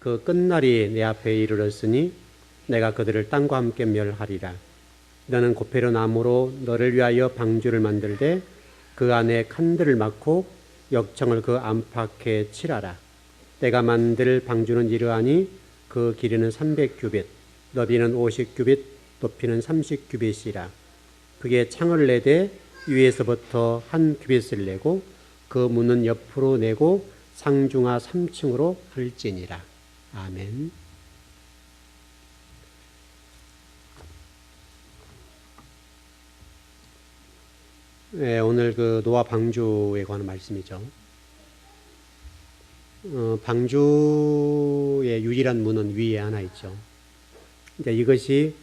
그 끝날이 내 앞에 이르렀으니 내가 그들을 땅과 함께 멸하리라. 너는 고페로 나무로 너를 위하여 방주를 만들되 그 안에 칸들을 막고 역청을 그 안팎에 칠하라. 내가 만들 방주는 이러하니 그 길이는 300규빗, 너비는 50규빗, 높이는 30규빗이라. 그게 창을 내되 위에서부터 한 규빗을 내고 그 문은 옆으로 내고 상중하 3층으로 할지니라. 아멘. 네, 오늘 그 노아 방주에 관한 말씀이죠. 방주의 유일한 문은 위에 하나 있죠. 이제 이것이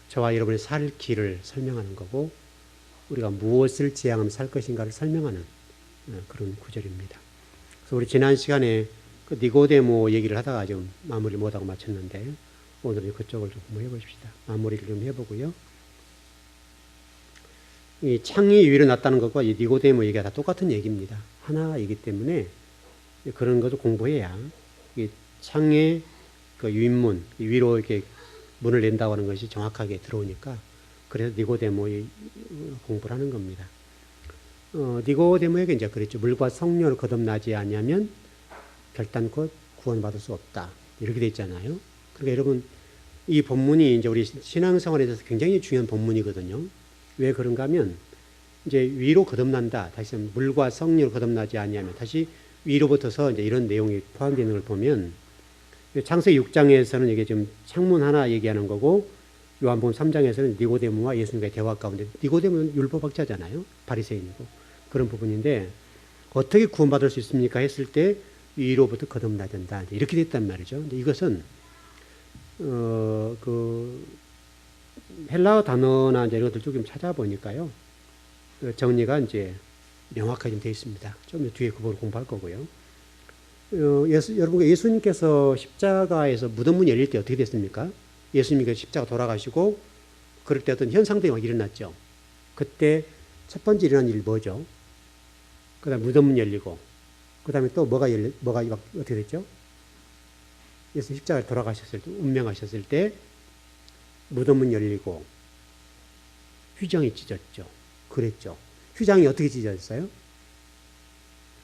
저와 여러분의 살 길을 설명하는 거고, 우리가 무엇을 지향하면 살 것인가를 설명하는 그런 구절입니다. 그래서 우리 지난 시간에 그 니고데모 얘기를 하다가 좀 마무리를 못하고 마쳤는데, 오늘은 그쪽을 좀 공부해 보십시다. 마무리를 좀 해보고요. 이 창이 위로 났다는 것과 이 니고데모 얘기가 다 똑같은 얘기입니다. 하나이기 때문에 그런 것을 공부해야 이 창의 그 윗문, 위로 이렇게 문을 낸다고 하는 것이 정확하게 들어오니까, 그래서 니고데모의 공부를 하는 겁니다. 니고데모에게 이제 그랬죠. 물과 성령을 거듭나지 아니하면 결단코 구원받을 수 없다. 이렇게 돼 있잖아요. 그러니까 여러분, 이 본문이 이제 우리 신앙생활에 대해서 굉장히 중요한 본문이거든요. 왜 그런가 하면, 이제 위로 거듭난다. 다시 물과 성령을 거듭나지 아니하면, 다시 위로부터서 이제 이런 내용이 포함되어 있는 걸 보면, 창세기 6장에서는 이게 지금 창문 하나 얘기하는 거고, 요한복음 3장에서는 니고데모와 예수님과의 대화 가운데, 니고데모는 율법학자잖아요. 바리새인이고 그런 부분인데, 어떻게 구원받을 수 있습니까 했을 때 위로부터 거듭나야 된다. 이렇게 됐단 말이죠. 근데 이것은 그 헬라어 단어나 이제 이런 것들 좀 찾아보니까요, 정리가 이제 명확하게 좀 되어 있습니다. 좀 뒤에 그 부분을 공부할 거고요. 여러분, 예수님께서 십자가에서 무덤문이 열릴 때 어떻게 됐습니까? 예수님께서 십자가 돌아가시고 그럴 때 어떤 현상들이 막 일어났죠. 그때 첫 번째 일어난 일이 뭐죠? 그 다음에 무덤문 열리고, 그 다음에 또 뭐가 어떻게 됐죠? 예수 십자가에 돌아가셨을 때, 운명하셨을 때 무덤문 열리고 휘장이 찢어졌죠. 그랬죠. 휘장이 어떻게 찢어졌어요?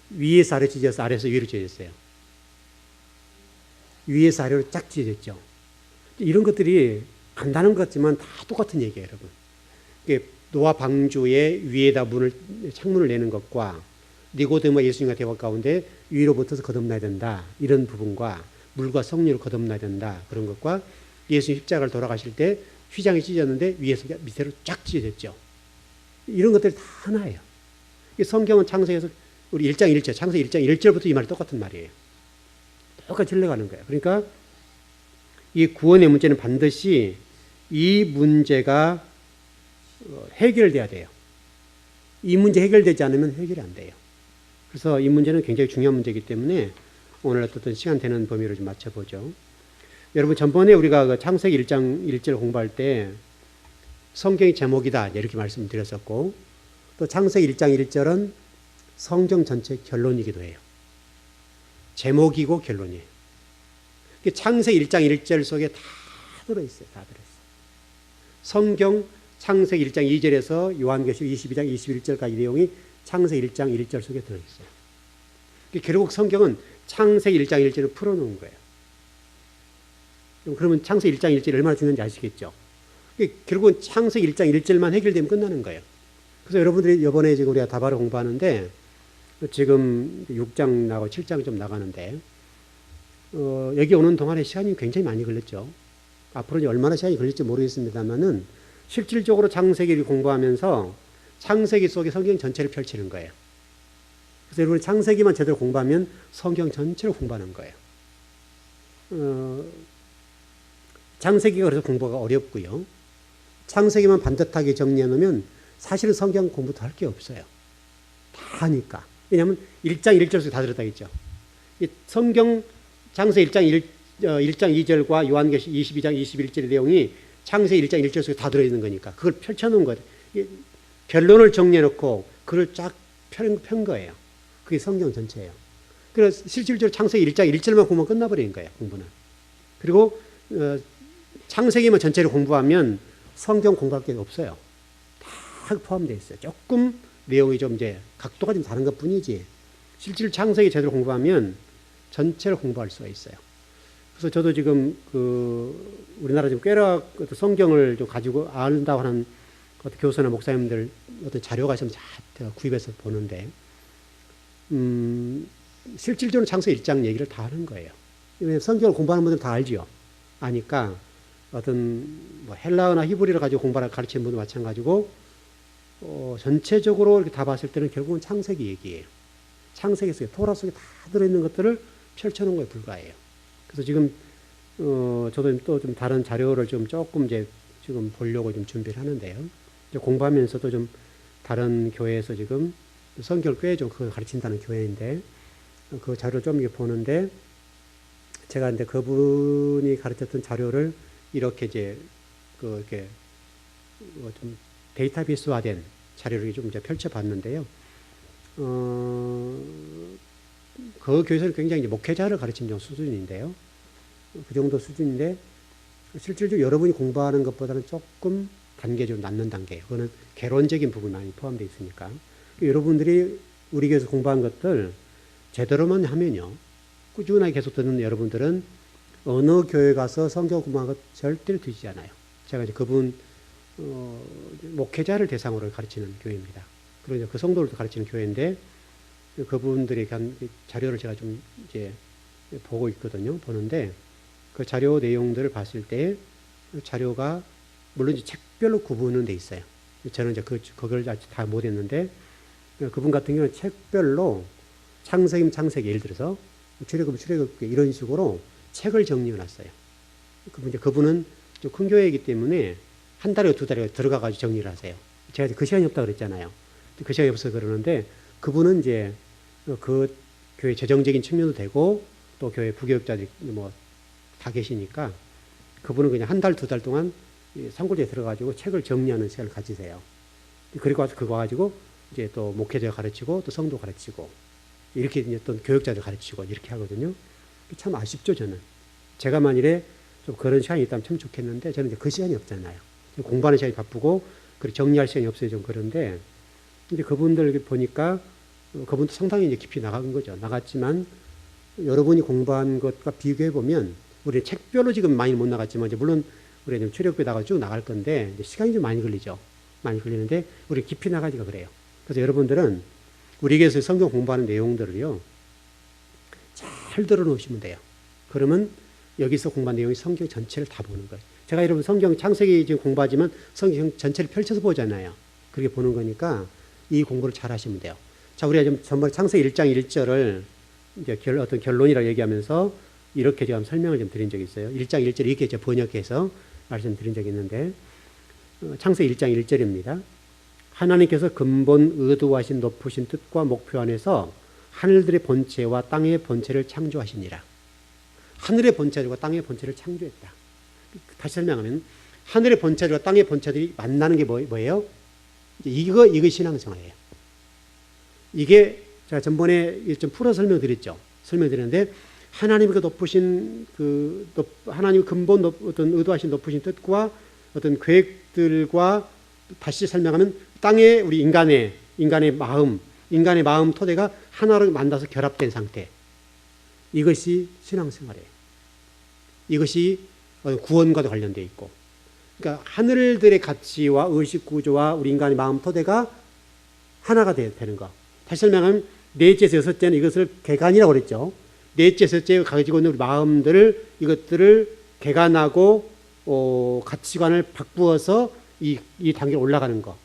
위에서 아래 찢어져서 아래에서 위로 찢어졌어요. 위에서 아래로 쫙 찢어졌죠. 이런 것들이 간단한 것 같지만 다 똑같은 얘기예요, 여러분. 노아 방주의 위에다 창문을 내는 것과 니고데모와 예수님과 대화 가운데 위로부터서 거듭나야 된다. 이런 부분과 물과 성령을 거듭나야 된다. 그런 것과 예수님 십자가를 돌아가실 때 휘장이 찢어졌는데 위에서 밑으로 쫙 찢어졌죠. 이런 것들이 다 하나예요. 성경은 창세기에서 우리 1장 1절, 창세기 1장 1절부터 이 말이 똑같은 말이에요. 똑같이 흘러가는 거예요. 그러니까 이 구원의 문제는 반드시 이 문제가 해결돼야 돼요. 이 문제 해결되지 않으면 해결이 안 돼요. 그래서 이 문제는 굉장히 중요한 문제이기 때문에 오늘 어떤 시간 되는 범위로 좀 맞춰보죠. 여러분, 전번에 우리가 그 창세기 1장 1절 공부할 때 성경의 제목이다 이렇게 말씀드렸었고, 또 창세기 1장 1절은 성경 전체 결론이기도 해요. 제목이고 결론이에요. 창세기 1장 1절 속에 다 들어있어요. 다 들어있어요. 성경 창세기 1장 2절에서 요한계시록 22장 21절까지 내용이 창세기 1장 1절 속에 들어있어요. 결국 성경은 창세기 1장 1절을 풀어놓은 거예요. 그러면 창세기 1장 1절이 얼마나 중요한지 아시겠죠? 결국은 창세기 1장 1절만 해결되면 끝나는 거예요. 그래서 여러분들이 이번에 지금 우리가 다바를 공부하는데, 지금 6장 나가고 7장 좀 나가는데, 여기 오는 동안에 시간이 굉장히 많이 걸렸죠. 앞으로 얼마나 시간이 걸릴지 모르겠습니다만은, 실질적으로 창세기를 공부하면서 창세기 속에 성경 전체를 펼치는 거예요. 그래서 여러분이 창세기만 제대로 공부하면 성경 전체를 공부하는 거예요. 창세기가 그래서 공부가 어렵고요. 창세기만 반듯하게 정리해 놓으면 사실은 성경 공부도 할 게 없어요. 다 하니까. 왜냐하면 1장 1절 속에 다 들었다겠죠. 성경 창세기 1장 2절과 요한계시록 22장 21절의 내용이 창세기 1장 1절 속에 다 들어있는 거니까 그걸 펼쳐놓은 거예요. 결론을 정리해놓고 그걸 쫙 편 거예요. 그게 성경 전체예요. 그래서 실질적으로 창세기 1장 1절만 공부하면 끝나버리는 거예요. 공부는. 그리고 창세기만 전체를 공부하면 성경 공부할 게 없어요. 다 포함되어 있어요. 조금 내용이 좀 이제 각도가 좀 다른 것 뿐이지 실질 창세기 제대로 공부하면 전체를 공부할 수가 있어요. 그래서 저도 지금 우리나라 지금 꽤나 성경을 좀 가지고 안다고 하는 어떤 교수나 목사님들 어떤 자료가 있으면 제가 구입해서 보는데 실질적으로 창세기 1장 얘기를 다 하는 거예요. 왜냐하면 성경을 공부하는 분들은 다 알지요. 아니까 어떤 뭐 헬라어나 히브리를 가지고 가르치는 분도 마찬가지고 전체적으로 이렇게 다 봤을 때는 결국은 창세기 얘기예요. 창세기 속에 토라 속에 다 들어있는 것들을 펼쳐놓은 거에 불과해요. 그래서 지금 저도 또 좀 다른 자료를 좀 조금 이제 지금 보려고 좀 준비를 하는데요. 이제 공부하면서도 좀 다른 교회에서 지금 성경을 꽤 좀 그걸 가르친다는 교회인데 그 자료를 좀 보는데 제가 이제 그분이 가르쳤던 자료를 이렇게 이제 이렇게 좀 데이터베이스화된 자료를 좀 이제 펼쳐봤는데요. 그 교회에서는 굉장히 이제 목회자를 가르치는 수준인데요. 그 정도 수준인데 실질적으로 여러분이 공부하는 것보다는 조금 단계 좀 낮는 단계예요. 그거는 개론적인 부분이 많이 포함되어 있으니까. 여러분들이 우리 교회에서 공부한 것들 제대로만 하면요. 꾸준하게 계속 듣는 여러분들은 어느 교회 가서 성경 공부하는 것 절대로 뒤지지 않아요. 제가 이제 그분 목회자를 대상으로 가르치는 교회입니다. 그리고 그 성도를 가르치는 교회인데 그분들이 한 자료를 제가 좀 이제 보고 있거든요. 보는데 그 자료 내용들을 봤을 때 자료가 물론 이제 책별로 구분은 돼 있어요. 저는 이제 그걸 아직 다 못했는데 그분 같은 경우는 책별로 창세기 예를 들어서 출애굽 이런 식으로 책을 정리해 놨어요. 그분은 좀 큰 교회이기 때문에 한 달에 두 달에 들어가 가지고 정리를 하세요. 제가 그 시간이 없다고 그랬잖아요. 그 시간이 없어서 그러는데 그분은 이제 그 교회 재정적인 측면도 되고 또 교회 부교육자들이 뭐 다 계시니까 그분은 그냥 한 달, 두 달 동안 산골지에 들어가지고 책을 정리하는 시간을 가지세요. 그리고 와서 그거 가지고 이제 또 목회자 가르치고 또 성도 가르치고 이렇게 이제 또 교육자들 가르치고 이렇게 하거든요. 참 아쉽죠, 저는. 제가 만일에 좀 그런 시간이 있다면 참 좋겠는데 저는 이제 그 시간이 없잖아요. 공부하는 시간이 바쁘고 그리고 정리할 시간이 없어요. 좀 그런데 이제 그분들 보니까 그분도 상당히 이제 깊이 나간 거죠. 나갔지만 여러분이 공부한 것과 비교해 보면 우리 책별로 지금 많이 못 나갔지만 이제 물론 우리 출애굽에다가 쭉 나갈 건데 이제 시간이 좀 많이 걸리죠. 많이 걸리는데 우리 깊이 나가기가 그래요. 그래서 여러분들은 우리 교회에서 성경 공부하는 내용들을요 잘 들어놓으시면 돼요. 그러면 여기서 공부한 내용이 성경 전체를 다 보는 거예요. 제가 여러분 성경 창세기 지금 공부하지만 성경 전체를 펼쳐서 보잖아요. 그렇게 보는 거니까 이 공부를 잘 하시면 돼요. 자, 우리가 좀 전번 창세기 1장 1절을 이제 어떤 결론이라고 얘기하면서 이렇게 제가 설명을 좀 드린 적이 있어요. 1장 1절 이렇게 제가 번역해서 말씀드린 적이 있는데 창세기 1장 1절입니다. 하나님께서 근본 의도하신 높으신 뜻과 목표 안에서 하늘들의 본체와 땅의 본체를 창조하시니라. 하늘의 본체들과 땅의 본체를 창조했다. 다시 설명하면 하늘의 본체들과 땅의 본체들이 만나는 게 뭐예요? 이거 신앙생활이에요. 이게 제가 전번에 좀 풀어 설명드렸는데 하나님의 그 높으신 하나님 근본 어떤 의도하신 높으신 뜻과 어떤 계획들과 다시 설명하면 땅에 우리 인간의 마음 토대가 하나로 만나서 결합된 상태. 이것이 신앙생활이에요. 이것이 구원과도 관련되어 있고, 그러니까 하늘들의 가치와 의식 구조와 우리 인간의 마음 토대가 하나가 되는 거. 다시 설명하면 넷째에서 여섯째는 이것을 개간이라고 그랬죠. 넷째, 셋째 가지고 있는 우리 마음들을 이것들을 개간하고 가치관을 바꾸어서 이 단계에 올라가는 거.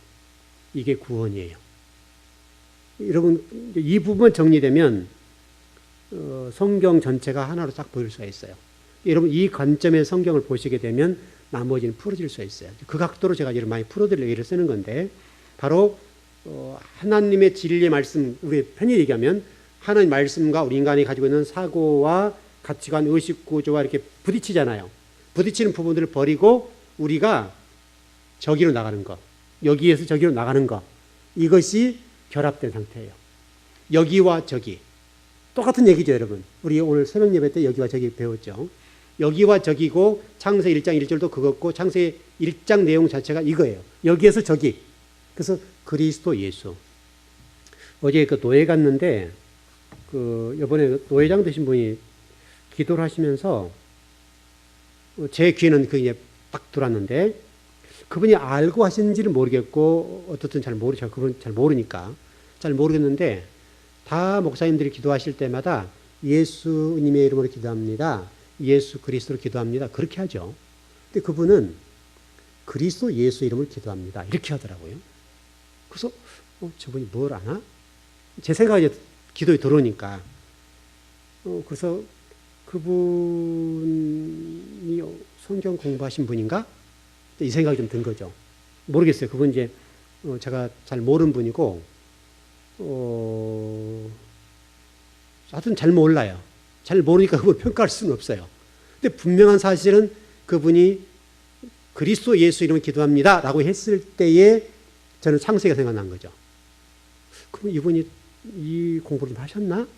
이게 구원이에요. 여러분 이 부분 정리되면 성경 전체가 하나로 딱 보일 수가 있어요. 여러분 이 관점의 성경을 보시게 되면 나머지는 풀어질 수 있어요. 그 각도로 제가 이런 많이 풀어드릴 얘기를 쓰는 건데 바로 하나님의 진리의 말씀, 우리 편히 얘기하면 하나님 말씀과 우리 인간이 가지고 있는 사고와 가치관, 의식 구조와 이렇게 부딪히잖아요. 부딪히는 부분들을 버리고 우리가 저기로 나가는 것, 여기에서 저기로 나가는 것, 이것이 결합된 상태예요. 여기와 저기, 똑같은 얘기죠, 여러분. 우리 오늘 새벽 예배 때 여기와 저기 배웠죠. 여기와 저기고 창세기 1장 1절도 그것고 창세기 1장 내용 자체가 이거예요. 여기에서 저기. 그래서 그리스도 예수. 어제 그 노예 갔는데 이번에 노예장 되신 분이 기도를 하시면서 제 귀에는 그게 딱 들어왔는데 그분이 알고 하시는지는 모르겠고 어떻든 그분 잘 모르니까 잘 모르겠는데 다 목사님들이 기도하실 때마다 예수님의 이름으로 기도합니다. 예수 그리스도로 기도합니다. 그렇게 하죠. 근데 그분은 그리스도 예수 이름을 기도합니다. 이렇게 하더라고요. 그래서 저분이 뭘 아나? 제 생각에 기도에 들어오니까 그래서 그분이 성경 공부하신 분인가? 이 생각이 좀 든 거죠. 모르겠어요. 그분 이제 제가 잘 모르는 분이고 하여튼 잘 몰라요. 잘 모르니까 그걸 평가할 수는 없어요. 근데 분명한 사실은 그분이 그리스도 예수 이름을 기도합니다 라고 했을 때에 저는 창세기가 생각난 거죠. 그럼 이분이 이 공부를 좀 하셨나?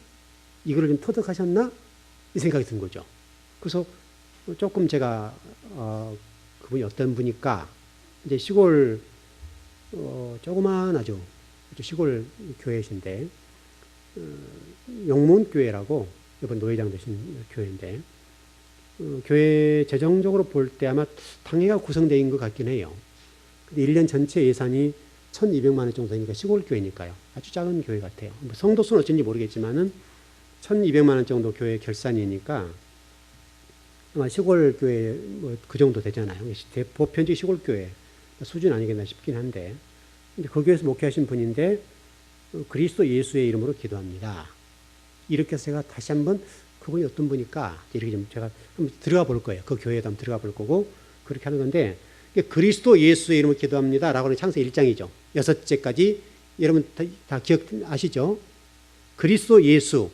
이거를 좀 터득하셨나? 이 생각이 든 거죠. 그래서 조금 제가 그분이 어떤 분일까? 이제 시골 조그만하죠. 시골 교회이신데 영문교회라고 이번 노회장 되신 교회인데 교회 재정적으로 볼 때 아마 당회가 구성되어 있는 것 같긴 해요. 근데 1년 전체 예산이 1,200만 원 정도 되니까 시골 교회니까요. 아주 작은 교회 같아요. 성도 수는 어쩐지 모르겠지만은 1,200만 원 정도 교회 결산이니까 아마 시골 교회 뭐 그 정도 되잖아요. 보편적 시골 교회 수준 아니겠나 싶긴 한데, 근데 그 교회에서 목회하신 분인데 그리스도 예수의 이름으로 기도합니다. 이렇게 해서 제가 다시 한번 그분이 어떤 분일까 이렇게 좀 제가 한번 들어가 볼 거예요. 그 교회에도 한번 들어가 볼 거고 그렇게 하는 건데 그리스도 예수의 이름으로 기도합니다라고 하는 창세기 1장이죠. 6제까지 여러분 다 기억하시죠? 그리스도 예수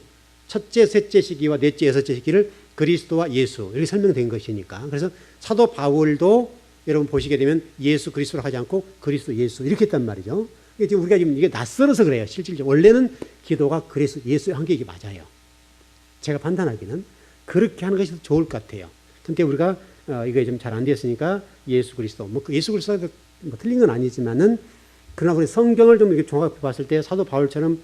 첫째, 셋째 시기와 넷째, 여섯째 시기를 그리스도와 예수 이렇게 설명된 것이니까. 그래서 사도 바울도 여러분 보시게 되면 예수 그리스도로 하지 않고 그리스도 예수 이렇게 했단 말이죠. 우리가 지금 이게 낯설어서 그래요. 실질적으로 원래는 기도가 그리스도 예수 한 게 이게 맞아요. 제가 판단하기는 그렇게 하는 것이 더 좋을 것 같아요. 근데 우리가 이게 좀 잘 안 됐으니까 예수 그리스도 예수 그리스도가 뭐 틀린 건 아니지만은 그러나 우리 성경을 좀 이렇게 종합해 봤을 때 사도 바울처럼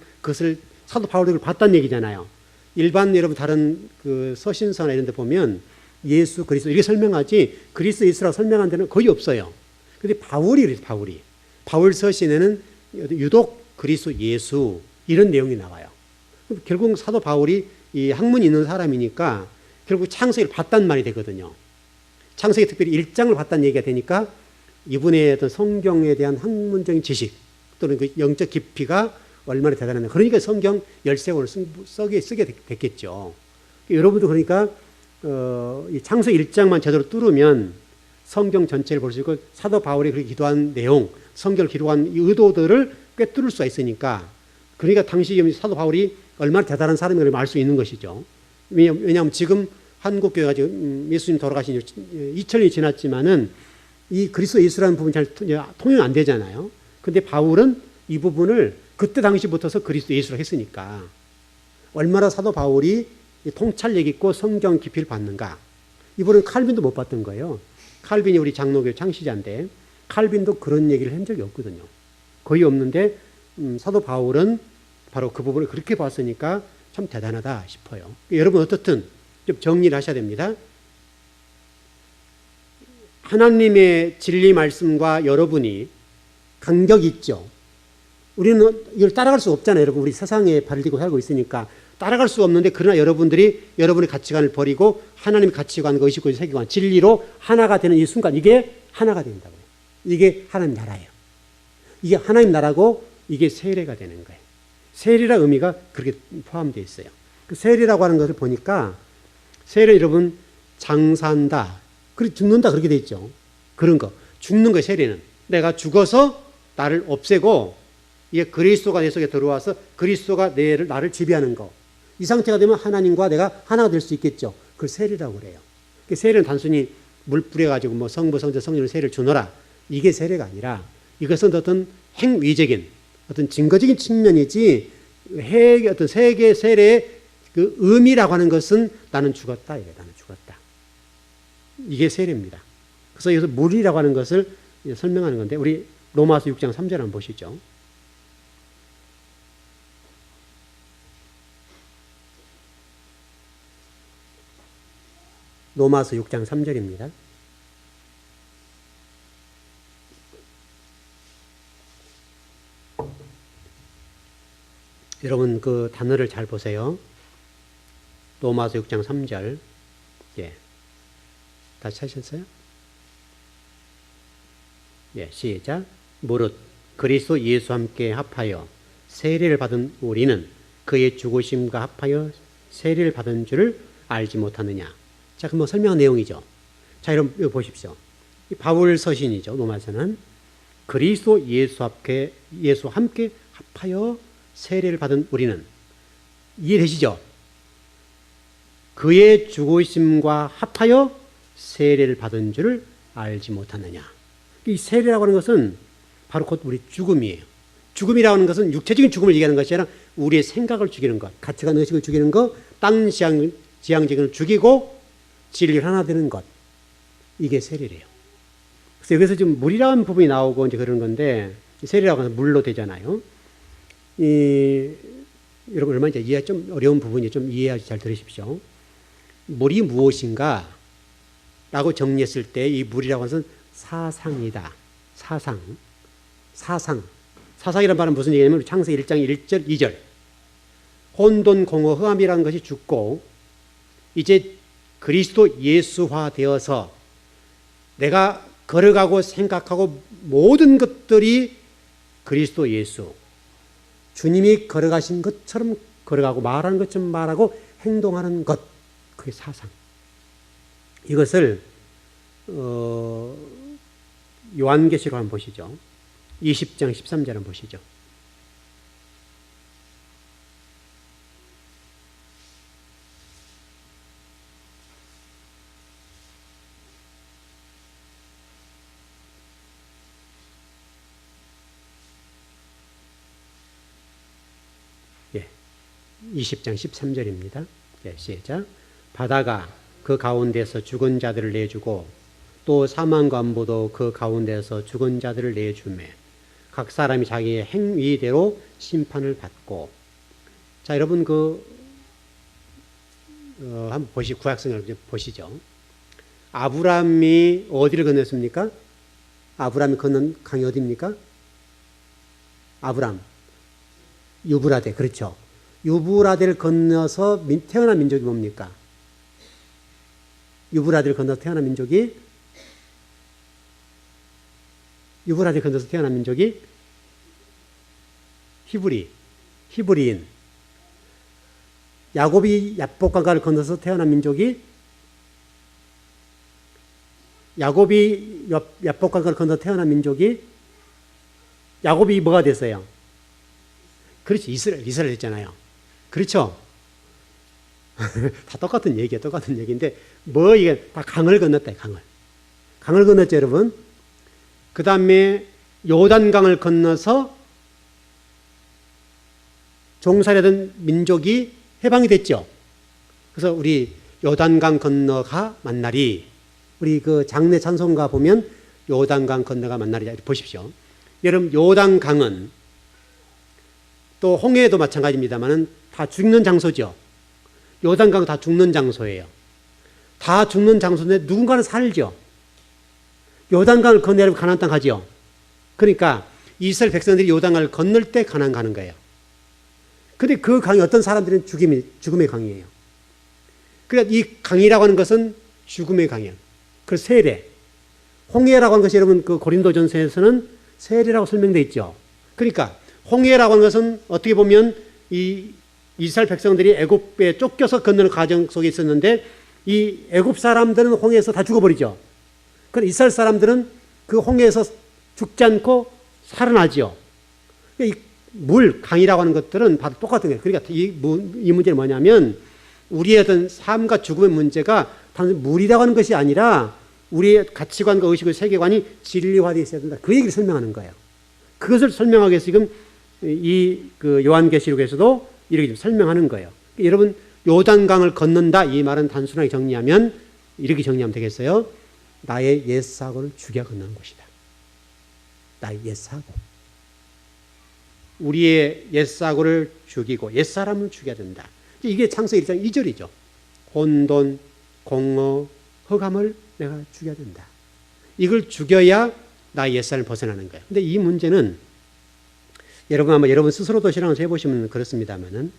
사도 바울이 그걸 봤다는 얘기잖아요. 일반 여러분 다른 그 서신서나 이런 데 보면 예수 그리스도 이렇게 설명하지 그리스도 예수라고 설명한 데는 거의 없어요. 근데 바울 서신에는 유독 그리스도 예수 이런 내용이 나와요. 결국 사도 바울이 이 학문이 있는 사람이니까 결국 창세기를 봤단 말이 되거든요. 창세기 특별히 1장을 봤다는 얘기가 되니까 이분의 어떤 성경에 대한 학문적인 지식 또는 그 영적 깊이가 얼마나 대단하냐. 그러니까 성경 13권을 쓰게 됐겠죠. 여러분도 그러니까 이 창세기 1장만 제대로 뚫으면 성경 전체를 볼 수 있고 사도 바울이 그렇게 기도한 내용, 성경을 기도한 이 의도들을 꿰뚫을 수가 있으니까 그러니까 당시 사도 바울이 얼마나 대단한 사람인가를 알 수 있는 것이죠. 왜냐하면 지금 한국 교회가 지금 예수님 돌아가신 지 2000년이 지났지만은 이 그리스도 예수라는 부분이 잘 통용 안 되잖아요. 근데 바울은 이 부분을 그때 당시부터서 그리스도 예수라고 했으니까 얼마나 사도 바울이 통찰력 있고 성경 깊이를 받는가. 이분은 칼빈도 못 봤던 거예요. 칼빈이 우리 장로교 창시자인데 칼빈도 그런 얘기를 한 적이 없거든요. 거의 없는데 사도 바울은 바로 그 부분을 그렇게 봤으니까 참 대단하다 싶어요. 여러분 어떻든 좀 정리를 하셔야 됩니다. 하나님의 진리 말씀과 여러분이 간격이 있죠. 우리는 이걸 따라갈 수 없잖아요. 여러분 우리 세상에 발을 들고 살고 있으니까 따라갈 수 없는데 그러나 여러분들이 여러분의 가치관을 버리고 하나님의 가치관과 의식과 세계관 진리로 하나가 되는 이 순간 이게 하나가 된다고요. 이게 하나님 나라예요. 이게 하나님 나라고 이게 세례가 되는 거예요. 세례라 의미가 그렇게 포함되어 있어요. 그 세례라고 하는 것을 보니까 세례 여러분 장사한다. 그리고 죽는다 그렇게 돼 있죠. 그런 거. 죽는 거예요. 세례는. 내가 죽어서 나를 없애고 이게 그리스도가 내 속에 들어와서 그리스도가 나를 지배하는 거. 이 상태가 되면 하나님과 내가 하나가 될 수 있겠죠. 그걸 세례라고 그래요. 세례는 단순히 물 뿌려가지고 뭐 성부, 성자, 성령을 세례를 주노라. 이게 세례가 아니라 이것은 어떤 행위적인 어떤 증거적인 측면이지 어떤 세계 세례의 그 의미라고 하는 것은 나는 죽었다. 이래. 나는 죽었다. 이게 세례입니다. 그래서 여기서 물이라고 하는 것을 설명하는 건데 우리 로마서 6장 3절 한번 보시죠. 로마서 6장 3절입니다. 여러분 그 단어를 잘 보세요. 로마서 6장 3절. 예. 다시 하셨어요? 예, 시작. 무릇 그리스도 예수와 함께 합하여 세례를 받은 우리는 그의 죽으심과 합하여 세례를 받은 줄을 알지 못하느냐. 자, 그럼 설명한 내용이죠. 자, 여러분 보십시오. 이 바울 서신이죠. 로마서는 그리스도 예수와 함께 합하여 세례를 받은 우리는 이해되시죠? 그의 죽으심과 합하여 세례를 받은 줄을 알지 못하느냐. 이 세례라고 하는 것은 바로 곧 우리 죽음이에요. 죽음이라고 하는 것은 육체적인 죽음을 얘기하는 것이 아니라 우리의 생각을 죽이는 것, 가치관 의식을 죽이는 것, 땅 지향적인 죽이고 진리를 하나 되는 것. 이게 세례래요. 그래서 여기서 지금 물이라는 부분이 나오고 이제 그런 건데 세례라고 하는 물로 되잖아요. 여러분 얼마나 이제 이해 좀 어려운 부분이 좀 이해하지 잘 들으십시오. 물이 무엇인가? 라고 정리했을 때 이 물이라고 하는 것은 사상이다. 사상이란 말은 무슨 얘기냐면 창세기 1장 1절 2절 혼돈 공허 흑암이라는 것이 죽고 이제 그리스도 예수화 되어서 내가 걸어가고 생각하고 모든 것들이 그리스도 예수 주님이 걸어가신 것처럼 걸어가고 말하는 것처럼 말하고 행동하는 것 그게 사상. 이것을 요한계시록 한번 보시죠. 20장 13절 한번 보시죠. 예, 20장 13절입니다. 예, 시작. 바다가 그 가운데서 죽은 자들을 내주고 또 사망과 안보도 그 가운데서 죽은 자들을 내주매 각 사람이 자기의 행위대로 심판을 받고. 자, 여러분 한번 구약성경을 보시죠. 아브라함이 어디를 건넜습니까? 아브라함이 건넌 강이 어디입니까? 아브라함 유브라데. 그렇죠. 유브라데를 건너서 태어난 민족이 뭡니까? 유브라데를 건너서 태어난 민족이 유브라데를 건너서 태어난 민족이 히브리인. 야곱이 야복강가를 건너서 태어난 민족이 야곱이 야복강가를 건너서 태어난 민족이 야곱이 뭐가 됐어요? 그렇지. 이스라엘 됐잖아요. 그렇죠. 다 똑같은 얘기야. 똑같은 얘기인데 이게 다 강을 건넜다. 강을 건넜죠, 여러분. 그 다음에 요단강을 건너서 종살이하던 민족이 해방이 됐죠. 그래서 우리 요단강 건너가 만날이 우리 그 장례 찬송가 보면 요단강 건너가 만날이 보십시오. 여러분 요단강은 또 홍해도 마찬가지입니다만은 다 죽는 장소죠. 요단강 다 죽는 장소예요. 다 죽는 장소인데 누군가는 살죠. 요단강을 건너면 가나안 땅 가죠. 그러니까 이스라엘 백성들이 요단강을 건널 때 가나안 가는 거예요. 근데 그 강이 어떤 사람들은 죽음의 강이에요. 그러니까 이 강이라고 하는 것은 죽음의 강이에요. 그 세례. 홍해라고 하는 것이 여러분 그 고린도전서에서는 세례라고 설명되어 있죠. 그러니까 홍해라고 하는 것은 어떻게 보면 이 이스라엘 백성들이 애굽에 쫓겨서 건너는 과정 속에 있었는데 이 애굽 사람들은 홍해에서 다 죽어버리죠. 그런데 이스라엘 사람들은 그 홍해에서 죽지 않고 살아나죠. 이 물, 강이라고 하는 것들은 다 똑같은 거예요. 그러니까 이 문제는 뭐냐면 우리의 어떤 삶과 죽음의 문제가 단순히 물이라고 하는 것이 아니라 우리의 가치관과 의식의 세계관이 진리화되어 있어야 된다. 그 얘기를 설명하는 거예요. 그것을 설명하기 위해서 지금 그 요한계시록에서도 이렇게 좀 설명하는 거예요. 여러분 요단강을 건넌다. 이 말은 단순하게 정리하면 이렇게 정리하면 되겠어요. 나의 옛사고를 죽여 건너는 것이다. 나의 옛사고. 우리의 옛사고를 죽이고 옛사람을 죽여야 된다. 이게 창세기 1장 2절이죠. 혼돈, 공허, 흑암을 내가 죽여야 된다. 이걸 죽여야 나의 옛사람을 벗어나는 거예요. 근데 이 문제는 여러분 아마 여러분 스스로도 실험을 해보시면 그렇습니다만은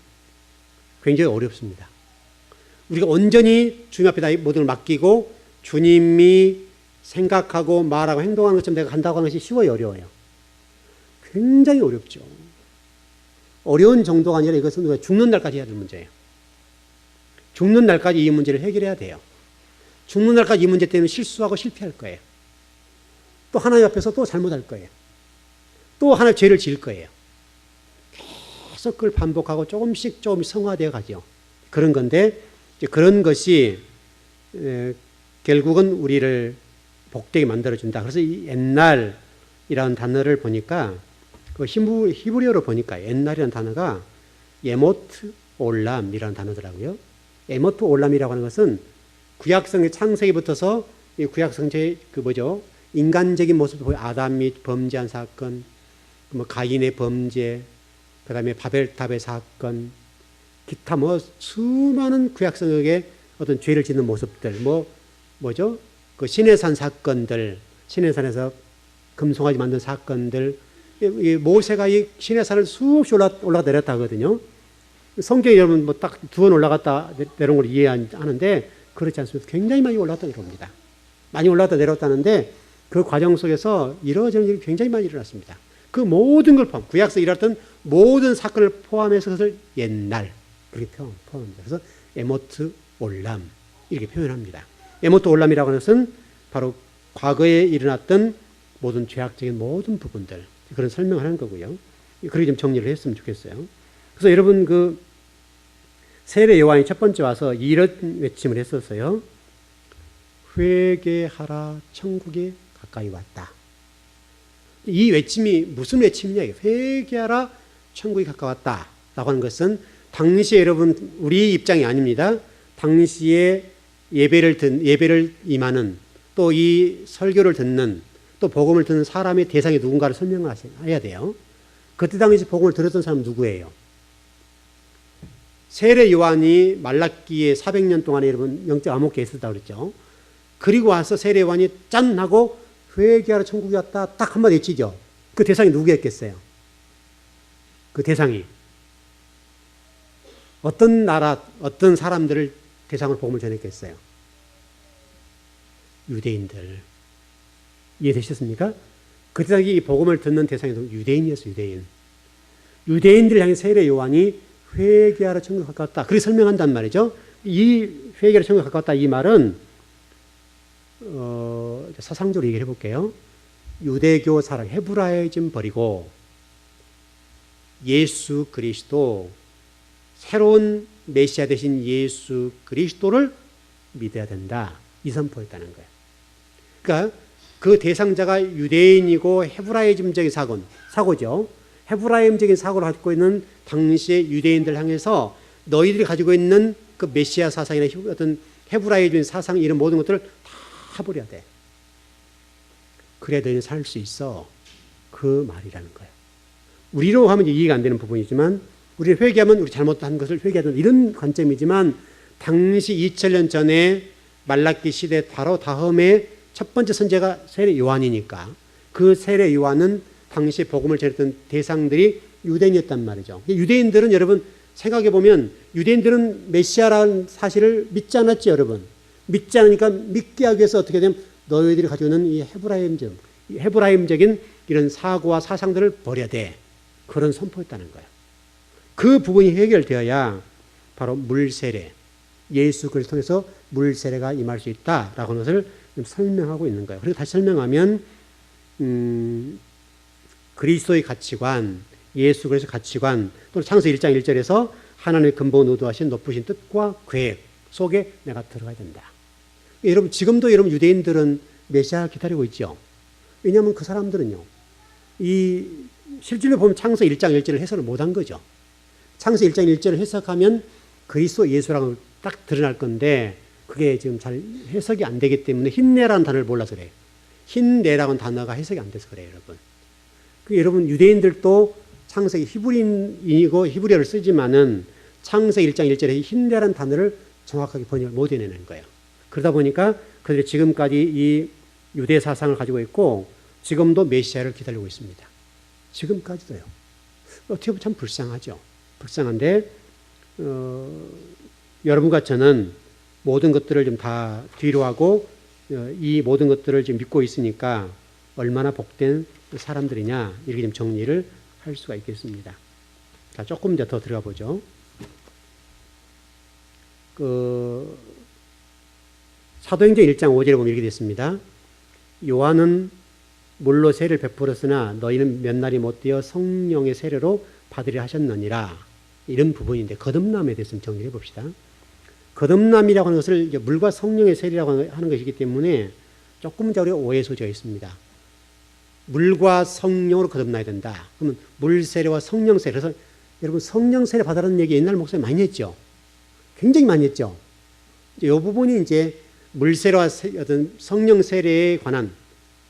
굉장히 어렵습니다. 우리가 온전히 주님 앞에 다 모든 걸 맡기고 주님이 생각하고 말하고 행동하는 것처럼 내가 간다고 하는 것이 쉬워요, 어려워요? 굉장히 어렵죠. 어려운 정도가 아니라 이것은 우리가 죽는 날까지 해야 될 문제예요. 죽는 날까지 이 문제를 해결해야 돼요. 죽는 날까지 이 문제 때문에 실수하고 실패할 거예요. 또 하나님 앞에서 또 잘못할 거예요. 또 하나님 죄를 지을 거예요. 계속 그걸 반복하고 조금씩 성화되어 가죠. 그런 건데 그런 것이 결국은 우리를 복되게 만들어준다. 그래서 이 옛날이라는 단어를 보니까 그 히브리어로 보니까 옛날이라는 단어가 예모트 올람이라는 단어더라고요. 예모트 올람이라고 하는 것은 구약성의 창세기부터서 이 구약성의 그 뭐죠? 인간적인 모습을 보여 아담이 범죄한 사건, 뭐 가인의 범죄, 그 다음에 바벨탑의 사건, 기타 뭐 수많은 구약성의 어떤 죄를 짓는 모습들, 뭐죠? 그 시내산 사건들, 시내산에서 금송아지 만든 사건들, 이 모세가 이 시내산을 수없이 올라가 내렸다 하거든요. 성경에 여러분 뭐 딱 2번 올라갔다 내려온 걸 이해하는데 그렇지 않습니다. 굉장히 많이 올라갔다 내려옵니다. 많이 올라갔다 내려왔다는데 그 과정 속에서 이러저런 일이 굉장히 많이 일어났습니다. 그 모든 걸 구약서 일어났던 모든 사건을 포함해서 그것을 옛날 이렇게 포함합니다. 그래서 에모트 올람 이렇게 표현합니다. 에모트 올람이라고 하는 것은 바로 과거에 일어났던 모든 죄악적인 모든 부분들 그런 설명을 하는 거고요. 그렇게 좀 정리를 했으면 좋겠어요. 그래서 여러분 그 세례 요한이 첫 번째 와서 이런 외침을 했었어요. 회개하라 천국이 가까이 왔다. 이 외침이 무슨 외침이냐? 회개하라 천국이 가까웠다 라고 하는 것은 당시에 여러분 우리 입장이 아닙니다. 당시에 예배를 임하는 또 이 설교를 듣는 또 복음을 듣는 사람의 대상이 누군가를 설명해야 돼요. 그때 당시 복음을 들었던 사람은 누구예요? 세례 요한이 말라기에 400년 동안에 여러분 영적 암흑기에 있었다고 그랬죠. 그리고 와서 세례 요한이 짠 하고 회개하라 천국이 왔다 딱 한마디 외치죠. 그 대상이 누구였겠어요? 그 대상이 어떤 나라 어떤 사람들을 대상으로 복음을 전했겠어요? 유대인들. 이해되셨습니까? 그 대상이 이 복음을 듣는 대상이 유대인이었어요. 유대인들을 향해 세례 요한이 회개하라 천국 가까웠다. 그렇게 설명한단 말이죠. 이 회개하라 천국 가까웠다 이 말은 사상적으로 얘기를 해볼게요. 유대교 사랑 헤브라이즘 버리고 예수 그리스도 새로운 메시아 되신 예수 그리스도를 믿어야 된다. 이 선포했다는 거예요. 그러니까 그 대상자가 유대인이고 헤브라이즘적인 사고죠. 헤브라임적인 사고를 갖고 있는 당시의 유대인들 향해서 너희들이 가지고 있는 그 메시아 사상이나 어떤 헤브라이적인 사상 이런 모든 것들을 다 버려야 돼. 그래야 너희는 살 수 있어. 그 말이라는 거예요. 우리로 하면 이해가 안 되는 부분이지만 우리 회개하면 우리 잘못한 것을 회개하는 이런 관점이지만 당시 2000년 전에 말라기 시대 바로 다음에 첫 번째 선지자가 세례 요한이니까 그 세례 요한은 당시 복음을 전했던 대상들이 유대인이었단 말이죠. 유대인들은 여러분 생각해 보면 유대인들은 메시아라는 사실을 믿지 않았죠, 여러분. 믿지 않으니까 믿게 하기 위해서 어떻게 되면 너희들이 가지고 있는 이 헤브라임적인 이런 사고와 사상들을 버려야 돼. 그런 선포였다는 거예요. 그 부분이 해결되어야 바로 물세례, 예수 그리스도를 통해서 물세례가 임할 수 있다라고 하는 것을 설명하고 있는 거예요. 그리고 다시 설명하면 그리스도의 가치관, 예수 그리스도의 가치관, 또 창세기 1장 1절에서 하나님의 근본 의도하신 높으신 뜻과 계획 속에 내가 들어가야 된다. 여러분 지금도 여러분 유대인들은 메시아 기다리고 있죠. 왜냐하면 그 사람들은요, 이 실질로 보면 창세기 1장 1절을 해석을 못한 거죠. 창세기 1장 1절을 해석하면 그리스도 예수라고 딱 드러날 건데 그게 지금 잘 해석이 안 되기 때문에 흰내라는 단어를 몰라서 그래요. 흰내라는 단어가 해석이 안 돼서 그래요, 여러분. 여러분 유대인들도 창세기 히브리인이고 히브리어를 쓰지만은 창세기 1장 1절에 흰내라는 단어를 정확하게 번역을 못 해내는 거예요. 그러다 보니까 그들이 지금까지 이 유대 사상을 가지고 있고 지금도 메시아를 기다리고 있습니다. 지금까지도요. 어떻게 보면 참 불쌍하죠. 불쌍한데 여러분과 저는 모든 것들을 좀 다 뒤로 하고 이 모든 것들을 지금 믿고 있으니까 얼마나 복된 사람들이냐 이렇게 좀 정리를 할 수가 있겠습니다. 자, 조금 이제 더 들어가 보죠. 사도행전 1장 5절에 보면 이렇게 됐습니다. 요한은 물로 세를 베풀었으나 너희는 몇 날이 못되어 성령의 세례로 받으려 하셨느니라. 이런 부분인데 거듭남에 대해서 좀 정리해 봅시다. 거듭남이라고 하는 것을 물과 성령의 세례라고 하는 것이기 때문에 조금 우리가 오해 소지가 있습니다. 물과 성령으로 거듭나야 된다. 그러면 물 세례와 성령 세례. 그래서 여러분 성령 세례 받으라는 얘기 옛날 목사님 많이 했죠. 굉장히 많이 했죠. 이 부분이 이제 물 세례와 어떤 성령 세례에 관한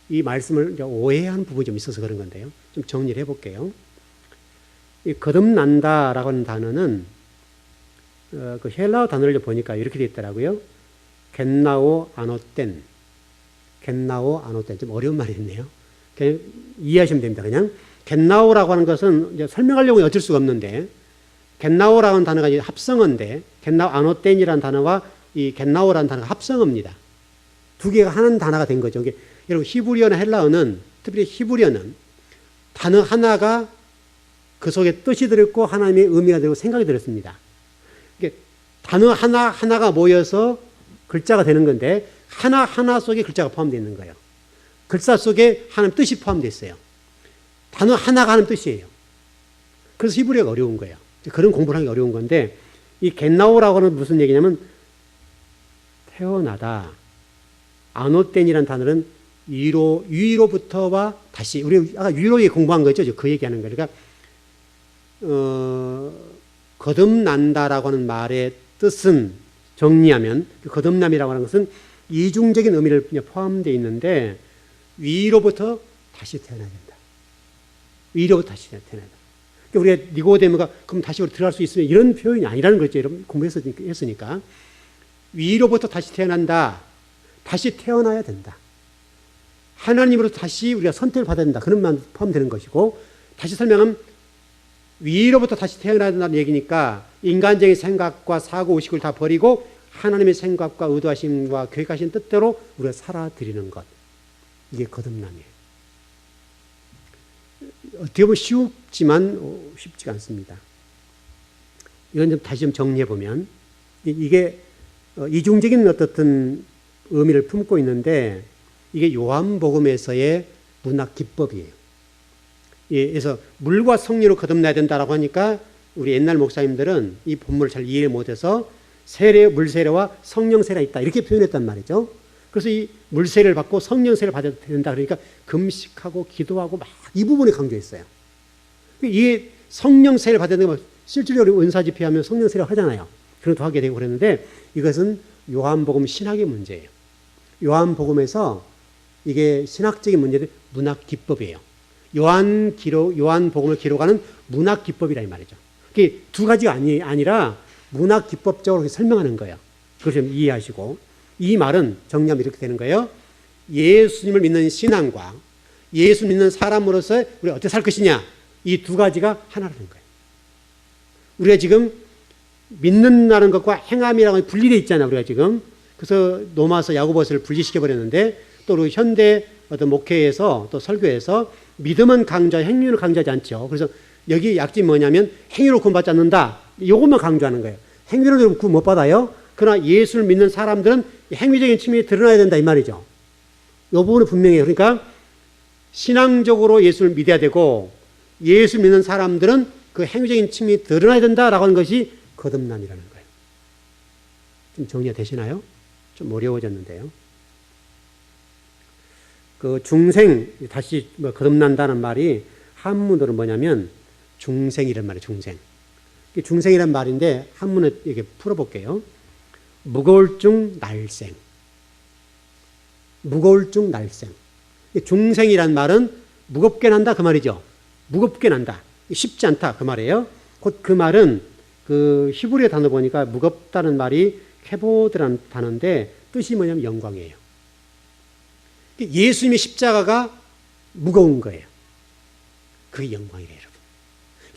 이 말씀을 오해하는 부분이 좀 있어서 그런 건데요. 좀 정리를 해볼게요. 이 거듭난다라고 하는 단어는 그 헬라어 단어를 보니까 이렇게 되어 있더라고요. 겟나오 아노텐. 좀 어려운 말이었네요. 그냥 이해하시면 됩니다. 그냥 겟나오라고 하는 것은 이제 설명하려고 어쩔 수가 없는데 겟나오라고 하는 단어가 이제 합성어인데 겟나오 아노텐이라는 단어와 이 겟나오라는 단어가 합성어입니다. 두 개가 한 단어가 된 거죠. 여러분 히브리어나 헬라어는 특별히 히브리어는 단어 하나가 그 속에 뜻이 들었고 하나님의 의미가 들고 생각이 들었습니다. 단어 하나가 모여서 글자가 되는 건데 하나 속에 글자가 포함되어 있는 거예요. 글자 속에 하나님 뜻이 포함되어 있어요. 단어 하나가 하는 뜻이에요. 그래서 히브리어가 어려운 거예요. 그런 공부를 하기 어려운 건데 이 겟나오라고 하는 무슨 얘기냐면 태어나다. 아노텐이라는 단어는 위로부터와 다시 우리 아까 위로 얘기 공부한 거죠. 그 얘기하는 거예요. 그러니까 거듭난다라고 하는 말의 뜻은 정리하면 거듭남이라고 하는 것은 이중적인 의미를 포함되어 있는데 위로부터 다시 태어나야 된다. 위로부터 다시 태어나야 된다. 그러니까 우리가 니고데모가 그럼 다시 들어갈 수 있으면 이런 표현이 아니라는 거죠. 여러분 공부했으니까. 위로부터 다시 태어난다. 다시 태어나야 된다. 하나님으로 다시 우리가 선택을 받아야 된다. 그런 말 포함되는 것이고 다시 설명하면 위로부터 다시 태어나야 된다는 얘기니까 인간적인 생각과 사고의식을 다 버리고 하나님의 생각과 의도하심과 계획하신 뜻대로 우리가 살아드리는 것. 이게 거듭남이에요. 어떻게 보면 쉽지만 쉽지가 않습니다. 이건 좀 다시 좀 정리해보면 이게 이중적인 어떤 의미를 품고 있는데 이게 요한복음에서의 문학 기법이에요. 예, 그래서 물과 성령으로 거듭나야 된다라고 하니까 우리 옛날 목사님들은 이 본문을 잘 이해 못해서 물 세례와 성령 세례가 있다 이렇게 표현했단 말이죠. 그래서 이 물 세례를 받고 성령 세례를 받아야 된다 그러니까 금식하고 기도하고 막 이 부분에 강조했어요. 이게 성령 세례를 받아야 되는 거 실제로 우리 은사 집회하면 성령 세례를 하잖아요. 그런 것도 하게 되고 그랬는데 이것은 요한복음 신학의 문제예요. 요한복음에서 이게 신학적인 문제들 문학 기법이에요. 요한복음을 기록하는 문학 기법이라 이 말이죠. 그게 두 가지가 아니라 문학 기법적으로 설명하는 거예요. 그걸 좀 이해하시고 이 말은 정리하면 이렇게 되는 거예요. 예수님을 믿는 신앙과 예수 믿는 사람으로서 우리가 어떻게 살 것이냐 이 두 가지가 하나라는 거예요. 우리가 지금 믿는다는 것과 행함이라고 분리되어 있잖아요. 우리가 지금 그래서 로마서 야고보서를 분리시켜 버렸는데 또 우리 현대 어떤 목회에서 또 설교에서 믿음은 강조하고 행위를 강조하지 않죠. 그래서 여기 약점이 뭐냐면 행위로 구원받지 않는다. 이것만 강조하는 거예요. 행위로 구원 못 받아요. 그러나 예수를 믿는 사람들은 행위적인 측면이 드러나야 된다 이 말이죠. 이 부분은 분명해요. 그러니까 신앙적으로 예수를 믿어야 되고 예수 믿는 사람들은 그 행위적인 측면이 드러나야 된다라고 하는 것이 거듭남이라는 거예요. 좀 정리가 되시나요? 좀 어려워졌는데요. 그 중생, 다시 거듭난다는 말이 한문으로 뭐냐면 중생이란 말이에요. 중생. 중생이란 말인데 한문에 이렇게 풀어볼게요. 무거울 중 날생. 무거울 중 날생. 중생이란 말은 무겁게 난다 그 말이죠. 무겁게 난다. 쉽지 않다 그 말이에요. 곧 그 말은 그 히브리어 단어 보니까 무겁다는 말이 케보드라는 단어인데 뜻이 뭐냐면 영광이에요. 예수님의 십자가가 무거운 거예요. 그게 영광이래요, 여러분.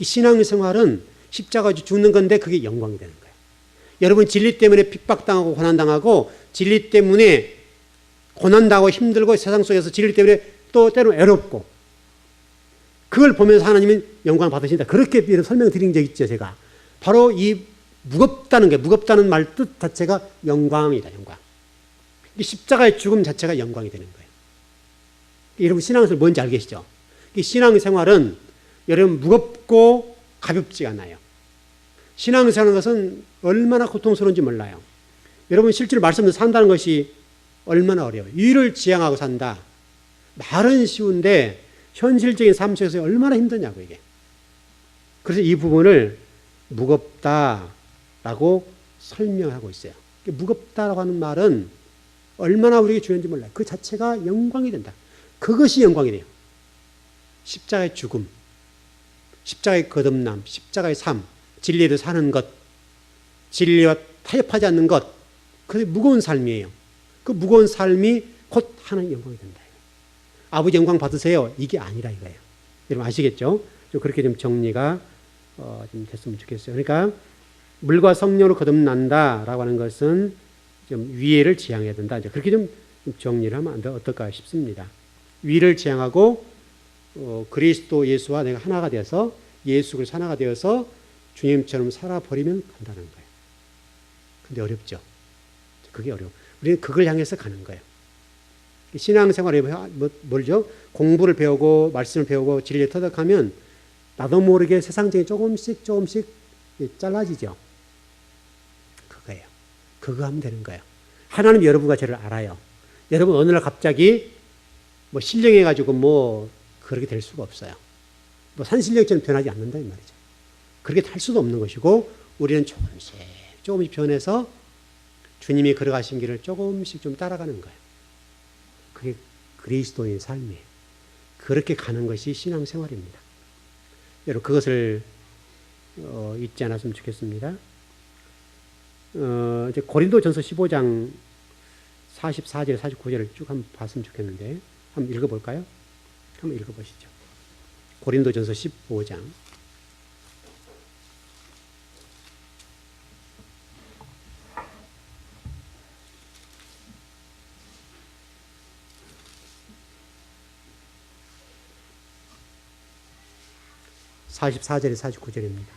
신앙생활은 십자가 죽는 건데 그게 영광이 되는 거예요. 여러분 진리 때문에 핍박당하고 고난당하고 진리 때문에 고난당하고 힘들고 세상 속에서 진리 때문에 또 때로는 외롭고 그걸 보면서 하나님은 영광을 받으신다. 그렇게 설명드린 적 있죠, 제가. 바로 이 무겁다는 게, 무겁다는 말 뜻 자체가 영광이다, 영광. 십자가의 죽음 자체가 영광이 되는 거예요. 여러분 신앙생활 뭔지 알겠죠? 신앙생활은 여러분 무겁고 가볍지 않아요. 신앙생활하는 것은 얼마나 고통스러운지 몰라요. 여러분 실제로 말씀대로 산다는 것이 얼마나 어려워요. 의를 지향하고 산다. 말은 쉬운데 현실적인 삶 속에서 얼마나 힘드냐고 이게. 그래서 이 부분을 무겁다라고 설명하고 있어요. 무겁다라고 하는 말은 얼마나 우리에게 중요한지 몰라요. 그 자체가 영광이 된다. 그것이 영광이 돼요. 십자가의 죽음, 십자가의 거듭남, 십자가의 삶, 진리로 사는 것, 진리와 타협하지 않는 것, 그게 무거운 삶이에요. 그 무거운 삶이 곧 하나님 영광이 된다. 아버지 영광 받으세요. 이게 아니라 이거예요. 여러분 아시겠죠? 좀 그렇게 좀 정리가 좀 됐으면 좋겠어요. 그러니까 물과 성령으로 거듭난다라고 하는 것은 좀 위를 지향해야 된다. 이제 그렇게 좀 정리를 하면 어떨까 싶습니다. 위를 지향하고 그리스도 예수와 내가 하나가 되어서 예수 그리스도 하나가 되어서 주님처럼 살아버리면 간다는 거예요. 근데 어렵죠. 그게 어려워. 우리는 그걸 향해서 가는 거예요. 신앙생활에 뭘죠? 공부를 배우고 말씀을 배우고 진리를 터득하면 나도 모르게 세상적인 조금씩 잘라지죠. 그거예요. 그거 하면 되는 거예요. 하나님 여러분과 저를 알아요. 여러분 어느 날 갑자기 신령해가지고 그렇게 될 수가 없어요. 산신령처럼 변하지 않는다 이 말이죠. 그렇게 할 수도 없는 것이고 우리는 조금씩 변해서 주님이 걸어가신 길을 조금씩 좀 따라가는 거예요. 그게 그리스도의 삶이에요. 그렇게 가는 것이 신앙생활입니다. 여러분 그것을 잊지 않았으면 좋겠습니다. 이제 고린도전서 15장 44절 49절을 쭉 한번 봤으면 좋겠는데 한번 읽어볼까요? 한번 읽어보시죠. 고린도전서 15장 44절에 49절입니다.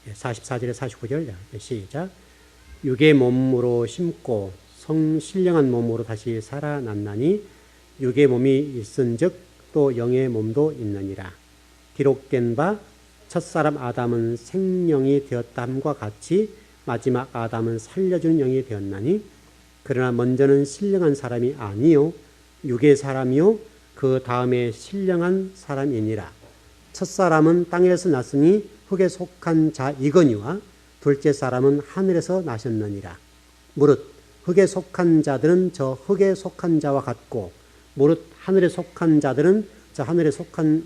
예, 44절에 49절 시작. 육의 몸으로 심고 신령한 몸으로 다시 살아났나니 육의 몸이 있은즉 또 영의 몸도 있느니라. 기록된 바 첫사람 아담은 생명이 되었다함과 같이 마지막 아담은 살려주는 영이 되었나니 그러나 먼저는 신령한 사람이 아니요 육의 사람이요 그 다음에 신령한 사람이니라. 첫사람은 땅에서 났으니 흙에 속한 자이거니와 둘째 사람은 하늘에서 나셨느니라. 무릇 흙에 속한 자들은 저 흙에 속한 자와 같고 무릇 하늘에 속한 자들은 저 하늘에 속한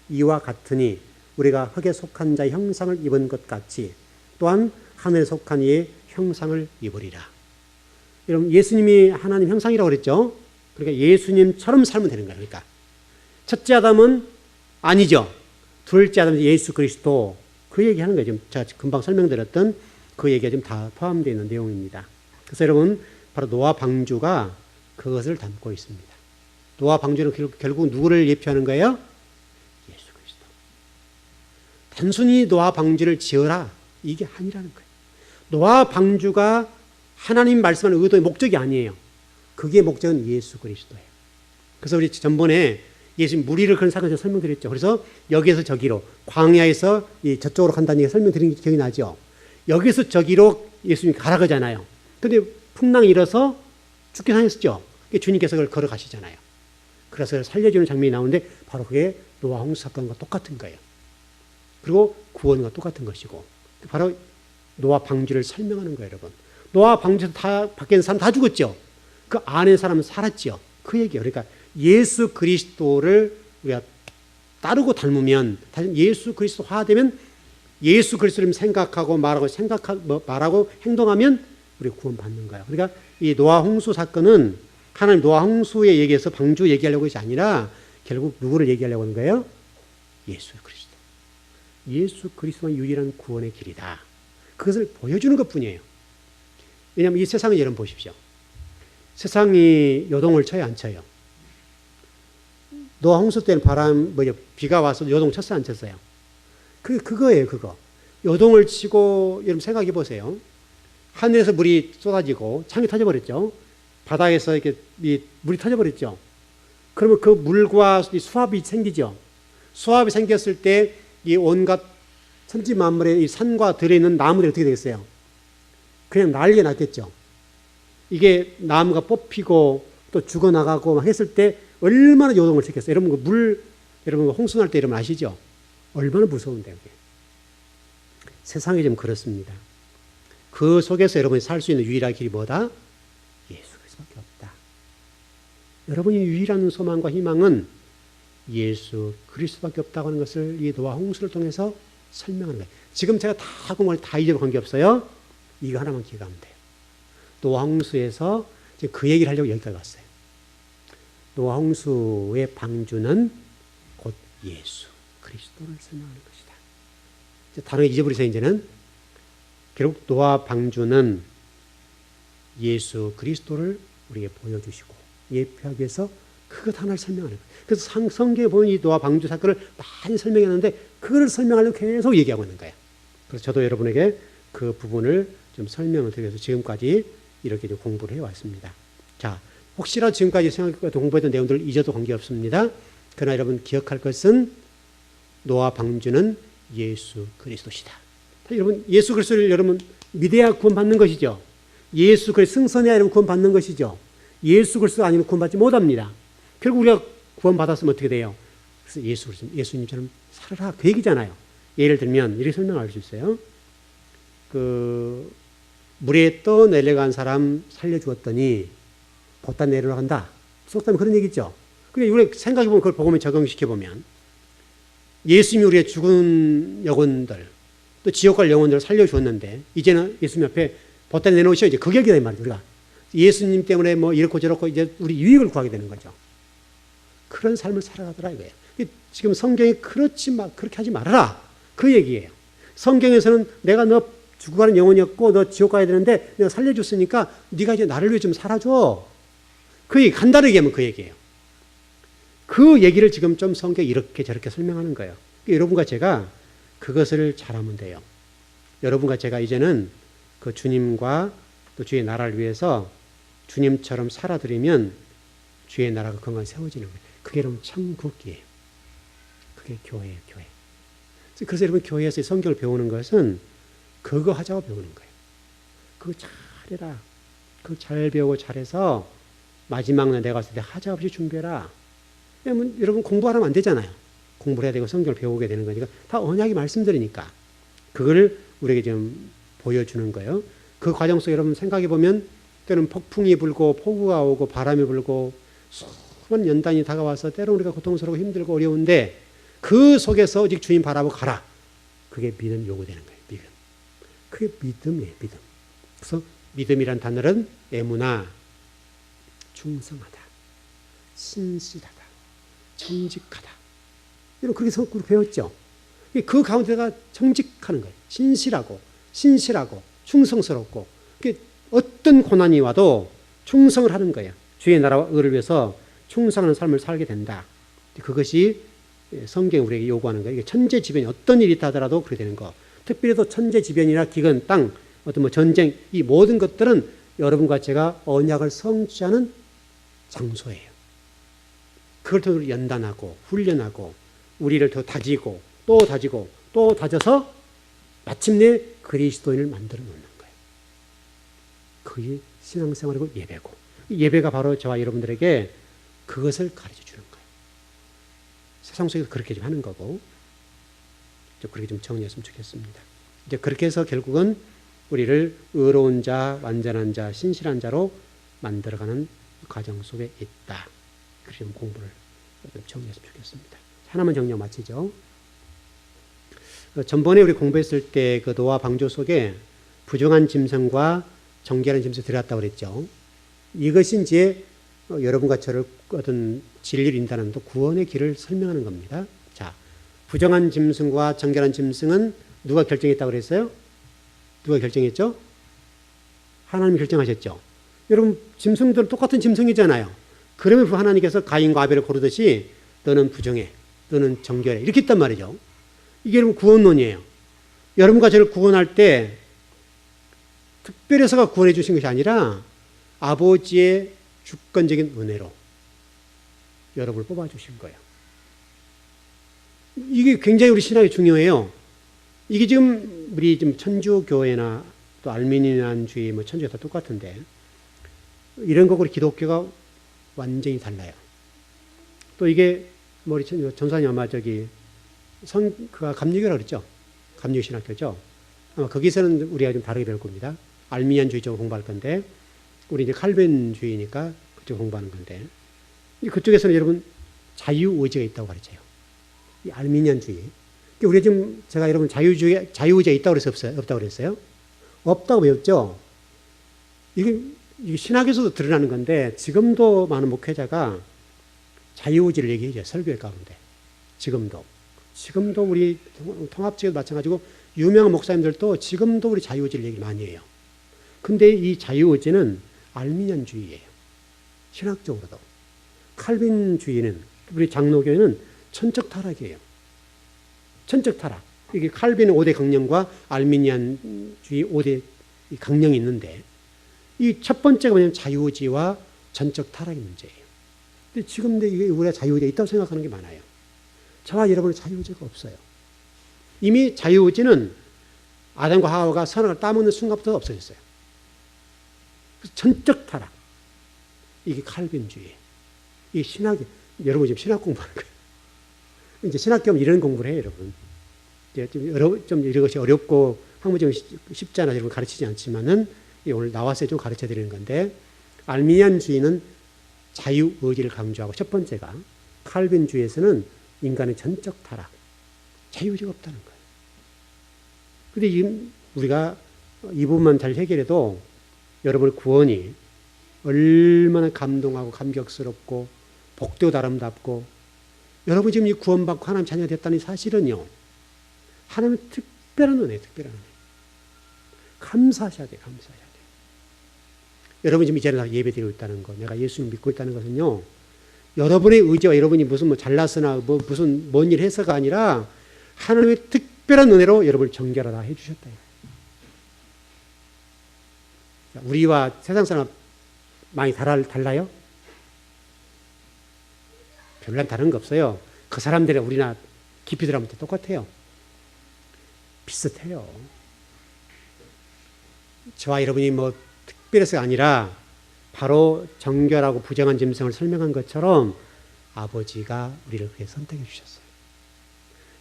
이와 같으니 우리가 흙에 속한 자의 형상을 입은 것 같이 또한 하늘에 속한 이의 형상을 입으리라. 여러분 예수님이 하나님 형상이라고 그랬죠. 그러니까 예수님처럼 살면 되는 거예요. 그러니까 첫째 아담은 아니죠. 둘째 아담은 예수 그리스도 그 얘기하는 거예요. 지금 제가 금방 설명드렸던 그 얘기가 지금 다 포함되어 있는 내용입니다. 그래서 여러분 바로 노아 방주가 그것을 담고 있습니다. 노아 방주는 결국 누구를 예표하는 거예요? 예수 그리스도. 단순히 노아 방주를 지어라 이게 아니라는 거예요. 노아 방주가 하나님 말씀하는 의도의 목적이 아니에요. 그게 목적은 예수 그리스도예요. 그래서 우리 전번에 예수님 무리를 그런 사건을 설명드렸죠. 그래서 여기에서 저기로 광야에서 저쪽으로 간다는 얘기 설명드린 기억이 나죠. 여기서 저기로 예수님이 가라 그러잖아요. 근데 풍랑이 일어서 죽게 당했었죠. 주님께서 그걸 걸어가시잖아요. 그래서 살려주는 장면이 나오는데 바로 그게 노아 홍수 사건과 똑같은 거예요. 그리고 구원과 똑같은 것이고 바로 노아 방주를 설명하는 거예요, 여러분. 노아 방주에서 다 밖에 있는 사람 다 죽었죠. 그 안에 사람은 살았죠. 그 얘기예요. 그러니까 예수 그리스도를 우리가 따르고 닮으면, 예수 그리스도화되면 예수 그리스도를 생각하고 말하고 행동하면 우리 구원받는 거예요. 그러니까 이 노아 홍수 사건은 하나님 노아 홍수에 얘기해서 방주 얘기하려고 것이 아니라 결국 누구를 얘기하려고 하는 거예요? 예수 그리스도. 예수 그리스도가 유일한 구원의 길이다. 그것을 보여주는 것뿐이에요. 왜냐하면 이 세상을 여러분 보십시오. 세상이 요동을 쳐요, 안 쳐요? 노아 홍수 때는 비가 와서 요동 쳤어요, 안 쳤어요? 그거예요, 그거. 요동을 치고, 여러분 생각해 보세요. 하늘에서 물이 쏟아지고 창이 터져버렸죠. 바다에서 이렇게 물이 터져버렸죠. 그러면 그 물과 수압이 생기죠. 수압이 생겼을 때 이 온갖 천지 만물의 이 산과 들에 있는 나무들이 어떻게 되겠어요? 그냥 난리가 났겠죠. 이게 나무가 뽑히고 또 죽어나가고 막 했을 때 얼마나 요동을 시켰어요. 여러분 여러분 홍수 날 때 여러분 아시죠? 얼마나 무서운데요. 세상이 좀 그렇습니다. 그 속에서 여러분이 살 수 있는 유일한 길이 뭐다? 예수 그리스도밖에 없다. 여러분이 유일한 소망과 희망은 예수 그리스도밖에 없다고 하는 것을 이 노아 홍수를 통해서 설명하는 거예요. 지금 제가 다 공부를 다 잊어도 관계없어요. 이거 하나만 기억하면 돼요. 노아 홍수에서 지금 그 얘기를 하려고 여기까지 왔어요. 노아 홍수의 방주는 곧 예수 그리스도를 설명하는 것이다. 다른 거 잊어버리세요. 이제는 결국 노아 방주는 예수 그리스도를 우리에게 보여주시고 예표하기 위해서 그것 하나를 설명하는 거예요. 그래서 성경에 보면 이 노아 방주 사건을 많이 설명했는데 그걸 설명하려고 계속 얘기하고 있는 거예요. 그래서 저도 여러분에게 그 부분을 좀 설명을 드리기 위해서 지금까지 이렇게 좀 공부를 해왔습니다. 자, 혹시라도 지금까지 공부했던 내용들을 잊어도 관계없습니다. 그러나 여러분 기억할 것은 노아 방주는 예수 그리스도시다. 여러분 예수 그리스도를 여러분 믿어야 구원받는 것이죠. 예수 그리스도 승선해야 여러분 구원받는 것이죠. 예수 그리스도 아니면 구원받지 못합니다. 결국 우리가 구원받았으면 어떻게 돼요? 그래서 예수님처럼 살아라 그 얘기잖아요. 예를 들면 이렇게 설명할 수 있어요. 그 물에 떠내려간 사람 살려주었더니 보다 내려간다. 속담에 그런 얘기 있죠. 근데 우리 생각해보면 그걸 보면 적용시켜보면 예수님이 우리의 죽은 영혼들 또 지옥 갈 영혼들을 살려주었는데 이제는 예수님 앞에 보다 내놓으셔. 이제 그 얘기다 이 말이에요. 우리가 예수님 때문에 뭐 이렇고 저렇고 이제 우리 유익을 구하게 되는 거죠. 그런 삶을 살아가더라 이거예요. 지금 성경이 그렇게 하지 말아라 그 얘기예요. 성경에서는 내가 너 죽어가는 영혼이었고 너 지옥 가야 되는데 내가 살려줬으니까 네가 이제 나를 위해 좀 살아줘. 그 얘기 간단하게 얘기하면 그 얘기예요. 그 얘기를 지금 좀 성경이 이렇게 저렇게 설명하는 거예요. 여러분과 제가 그것을 잘하면 돼요. 여러분과 제가 이제는 그 주님과 또 주의 나라를 위해서 주님처럼 살아드리면 주의 나라가 건강히 세워지는 거예요. 그게 여러분 천국이에요. 그게 교회예요, 교회. 그래서 여러분 교회에서 성경을 배우는 것은 그거 하자고 배우는 거예요. 그거 잘해라. 그거 잘 배우고 잘해서 마지막 날 내가 왔을 때 하자 없이 준비해라. 왜냐면 여러분 공부하면 안 되잖아요. 공부를 해야 되고 성경을 배우게 되는 거니까 다 언약이 말씀드리니까 그거를 우리에게 좀 보여주는 거예요. 그 과정 속에 여러분 생각해 보면 때로는 폭풍이 불고 폭우가 오고 바람이 불고 수많은 연단이 다가와서 때로는 우리가 고통스럽고 힘들고 어려운데 그 속에서 오직 주님 바라보고 가라. 그게 믿음 요구되는 거예요. 믿음. 그게 믿음이에요. 믿음. 그래서 믿음이란 단어는 에무나 충성하다, 신실하다, 정직하다. 이런 그렇게 성격으로 배웠죠. 그 가운데가 정직하는 거예요. 신실하고 충성스럽고 어떤 고난이 와도 충성을 하는 거예요. 주의 나라와 의를 위해서 충성하는 삶을 살게 된다. 그것이 성경이 우리에게 요구하는 거예요. 천재지변이 어떤 일이 있다 하더라도 그렇게 되는 거. 특별히 또 천재지변이나 기근, 땅, 어떤 뭐 전쟁 이 모든 것들은 여러분과 제가 언약을 성취하는 장소예요. 그걸 통해 연단하고 훈련하고 우리를 더 다지고 또 다지고 또 다져서 마침내 그리스도인을 만들어 놓는 거예요. 그게 신앙생활이고 예배고 예배가 바로 저와 여러분들에게 그것을 가르쳐 주는 거예요. 세상 속에서 그렇게 좀 하는 거고, 좀 그렇게 좀 정리했으면 좋겠습니다. 이제 그렇게 해서 결국은 우리를 의로운 자, 완전한 자, 신실한 자로 만들어가는 과정 속에 있다. 그렇게 좀 공부를 좀 정리했으면 좋겠습니다. 하나만 정리하고 마치죠. 전번에 우리 공부했을 때 그 노아 방주 속에 부정한 짐승과 정결한 짐승이 들어갔다고 그랬죠. 이것이 이제 여러분과 저를 어떤 진리를 인도하는 또 구원의 길을 설명하는 겁니다. 자, 부정한 짐승과 정결한 짐승은 누가 결정했다고 그랬어요? 누가 결정했죠? 하나님이 결정하셨죠. 여러분, 짐승들은 똑같은 짐승이잖아요. 그러면 하나님께서 가인과 아벨을 고르듯이 너는 부정해, 너는 정결해 이렇게 했단 말이죠. 이게 여러분 구원론이에요. 여러분과 저를 구원할 때 특별해서가 구원해 주신 것이 아니라 아버지의 주권적인 은혜로 여러분을 뽑아주신 거예요. 이게 굉장히 우리 신학이 중요해요. 이게 지금 우리 지금 천주교회나 또 알미니안주의 뭐 천주교 다 똑같은데 이런 거고 기독교가 완전히 달라요. 또 이게 뭐 우리 전사님 아마 저기 그가 감리교라고 그랬죠. 감리교 신학교죠. 아마 거기서는 우리가 좀 다르게 배울 겁니다. 알미니안주의 쪽을 공부할 건데 우리 이제 칼빈주의니까 그쪽 공부하는 건데 그쪽에서는 여러분 자유의지가 있다고 가르쳐요. 이 알미니안주의. 우리가 지금 제가 여러분 자유의지가 있다고 그랬어요? 없어요? 없다고 그랬어요? 없다고 배웠죠? 이게 신학에서도 드러나는 건데 지금도 많은 목회자가 자유의지를 얘기해요. 설교회 가운데. 지금도 우리 통합지에도 마찬가지고 유명한 목사님들도 지금도 우리 자유의지를 얘기 많이 해요. 근데 이 자유의지는 알미니안주의예요. 신학적으로도. 칼빈주의는 우리 장로교회는 천적 타락이에요. 천적 타락. 이게 칼빈 5대 강령과 알미니안주의 5대 강령이 있는데 이 첫 번째가 뭐냐면 자유의지와 전적 타락의 문제예요. 근데 지금 이게 우리가 자유의지가 있다고 생각하는 게 많아요. 저와 여러분은 자유의지가 없어요. 이미 자유의지는 아담과 하와가 선악을 따먹는 순간부터 없어졌어요. 그래서 전적 타락. 이게 칼빈주의. 이게 신학이, 여러분 지금 신학 공부하는 거예요. 이제 신학 겸 이런 공부를 해요, 여러분. 좀 이것이 어렵고 학문적으로 쉽잖아, 여러분 가르치지 않지만은 오늘 나와서 좀 가르쳐 드리는 건데, 알미니안주의는 자유의지를 강조하고 첫 번째가 칼빈주의에서는 인간의 전적 타락, 자유의지가 없다는 거예요. 근데 우리가 이 부분만 잘 해결해도 여러분의 구원이 얼마나 감동하고 감격스럽고 복되고 아름답고 여러분 지금 이 구원받고 하나님 자녀가 됐다는 사실은요. 하나님의 특별한 은혜예요. 특별한 은혜. 감사하셔야 돼요. 감사해야 돼요. 여러분 지금 이 자리에서 예배드리고 있다는 거, 내가 예수님을 믿고 있다는 것은요. 여러분의 의지와 여러분이 무슨 뭐 잘났으나 무슨 뭔 일 해서가 아니라 하나님의 특별한 은혜로 여러분을 정결하다 해주셨다. 우리와 세상 사람 많이 달라요? 별로 다른 거 없어요. 그 사람들이 우리나 깊이 들어가면 똑같아요. 비슷해요. 저와 여러분이 뭐 특별해서가 아니라 바로 정결하고 부정한 짐승을 설명한 것처럼 아버지가 우리를 그렇게 선택해 주셨어요.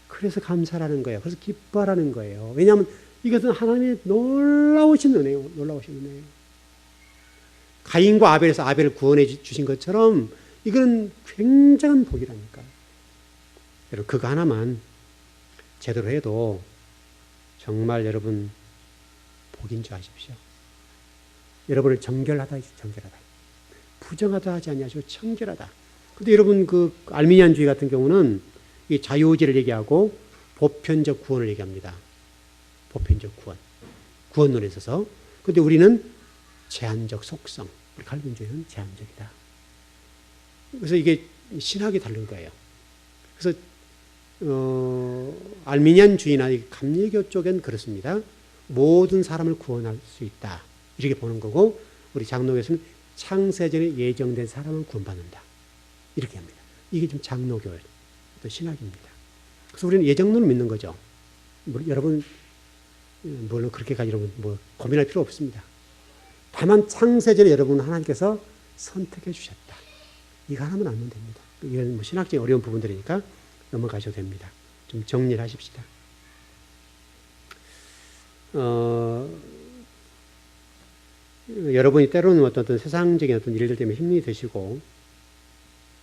그래서 감사라는 거예요. 그래서 기뻐하라는 거예요. 왜냐하면 이것은 하나님의 놀라우신 은혜요. 놀라우신 은혜예요. 가인과 아벨에서 아벨을 구원해 주신 것처럼 이건 굉장한 복이라니까. 여러분 그거 하나만 제대로 해도 정말 여러분 복인 줄 아십시오. 여러분을 정결하다, 정결하다. 부정하다 하지 아니하시고 정결하다. 근데 여러분 그 알미니안주의 같은 경우는 이 자유의지를 얘기하고 보편적 구원을 얘기합니다. 보편적 구원. 구원론에 있어서. 근데 우리는 제한적 속성. 우리 칼빈주의는 제한적이다. 그래서 이게 신학이 다른 거예요. 그래서 알미니안주의나 감리교 쪽엔 그렇습니다. 모든 사람을 구원할 수 있다. 이렇게 보는 거고 우리 장로교에서는 창세전에 예정된 사람을 구원받는다. 이렇게 합니다. 이게 좀 장로교의 또 신학입니다. 그래서 우리는 예정론을 믿는 거죠. 여러분 물론 그렇게까지 여러분 뭐 고민할 필요 없습니다. 다만 창세전에 여러분 하나님께서 선택해 주셨다. 이거 하나만 알면 됩니다. 이건 뭐 신학적인 어려운 부분들이니까 넘어가셔도 됩니다. 좀 정리를 하십시다. 여러분이 때로는 어떤 세상적인 어떤 일들 때문에 힘이 드시고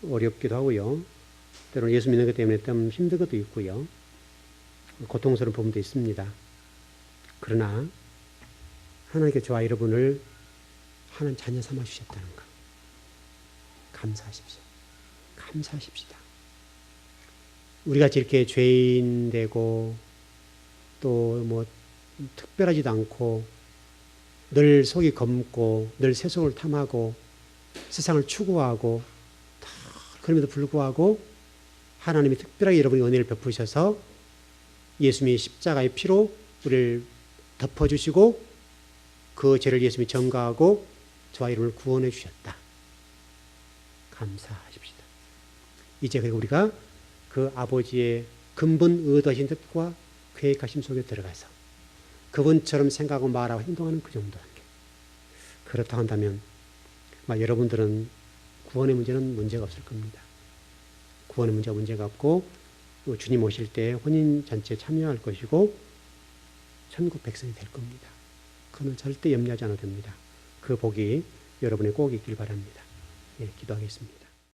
어렵기도 하고요. 때로는 예수 믿는 것 때문에 좀 힘든 것도 있고요. 고통스러운 부분도 있습니다. 그러나 하나님께 저와 여러분을 하나님 자녀 삼아 주셨다는 것 감사하십시오. 감사하십시다. 우리같이 이렇게 죄인 되고 또 뭐 특별하지도 않고 늘 속이 검고 늘 세속을 탐하고 세상을 추구하고 다 그럼에도 불구하고 하나님이 특별하게 여러분의 은혜를 베푸셔서 예수님이 십자가의 피로 우리를 덮어주시고 그 죄를 예수님이 전가하고 저와 여러분을 구원해 주셨다. 감사하십시다. 이제 그리고 우리가 그 아버지의 근본 의도하신 뜻과 계획하심 속에 들어가서 그분처럼 생각하고 말하고 행동하는 그 정도 단계. 그렇다고 한다면 여러분들은 구원의 문제는 문제가 없을 겁니다. 구원의 문제가 없고 주님 오실 때 혼인잔치에 참여할 것이고 천국 백성이 될 겁니다. 그건 절대 염려하지 않아도 됩니다. 그 복이 여러분의 꼭 있길 바랍니다. 예, 기도하겠습니다.